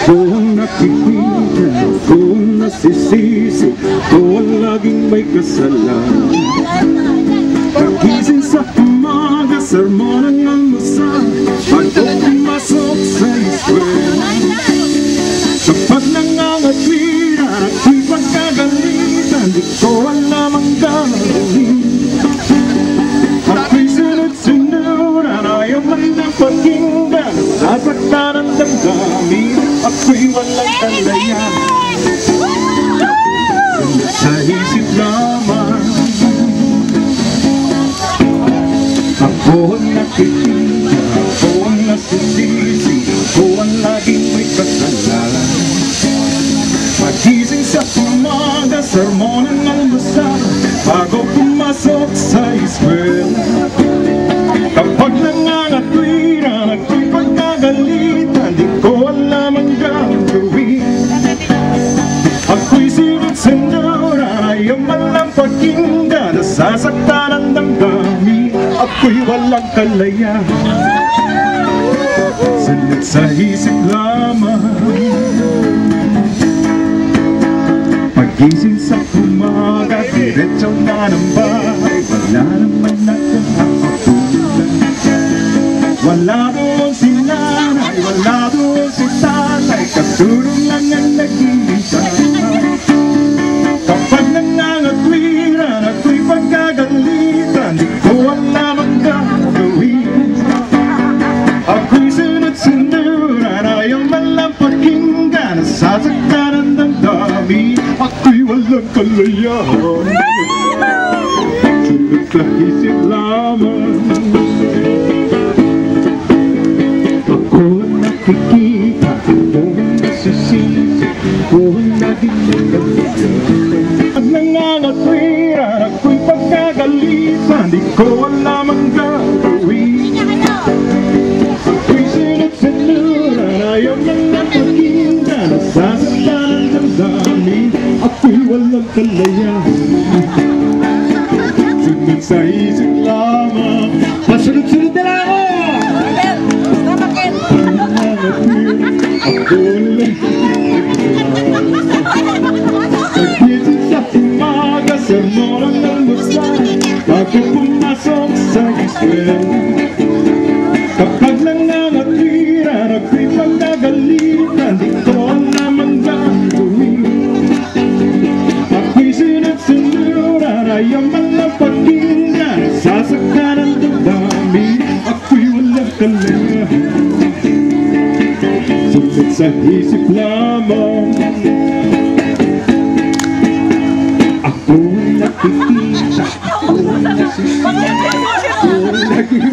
Kung nakikita, kung nasisisi, kung laging may kasalanan. Pagising sa umaga, sermonan ng almusal, bago pumasok sa eskwela. Kapag nangangatwira, ako'y pagkagalitan, di ko alam ang gagawin. Ako'y sunod-sunuran, ayaw man ng pakinggan, sasaktan ang damdamin, ako'y walang kalaya. Sa isip lamang ako ang nakikita, ako ang nasisisi, ako ang laging may kasalanan. Pagising sa umaga, sermonan ng almusal, bago pumasok sa eskwela. Kapag nangangatwiran, ako'y pagkagalitan, di ko alam ang gagawin. Ako'y sinut-sunuran, ayaw man lang pakinggan, nasasaktan ang damdamin, ako'y walang kalaya. Sunod sa isip lamang, pagising sa umaga, diretso na ng bahay, wala naman akong hapapulan. Wala doon si nanay, wala doon si tatay, kasulong lang ang naghihintay. Kapag nangangatwiran, ako'y pagkagalitan, di ko alam ang gagawin. Ako'y sunod-sunuran, ayaw man lang pakinggan, nasasaktan ang damdamin, ako'y walang kalayahan. Sunod sa isip lamang, ako ang nakikita, ako ang nasisisi, ako ang naging nagkakita. Pag nangangatwiran, ako'y pagkagalitan, di ko alam ang gagawin. Ako'y sunod-sunuran, ayaw man lang pakinggan, nasasaktan ang damdamin, ako'y walang kalayahan. Sunod sa isip lamang, masunod-sunod na lang ako! Pagising sa umaga, sermonan ng almusal, bago pumasok sa eskwela. Kapag nangangatwiran, ako'y pagkagalitan, di ko alam ang gagawin. Ako'y sunod-sunuran, ayaw man lang pakinggan, sasaktan ang damdamin, ako'y walang kalayahan. Sunod sa isip lamang, ako ang nakikita, ako ang nasisisi, ako ang naging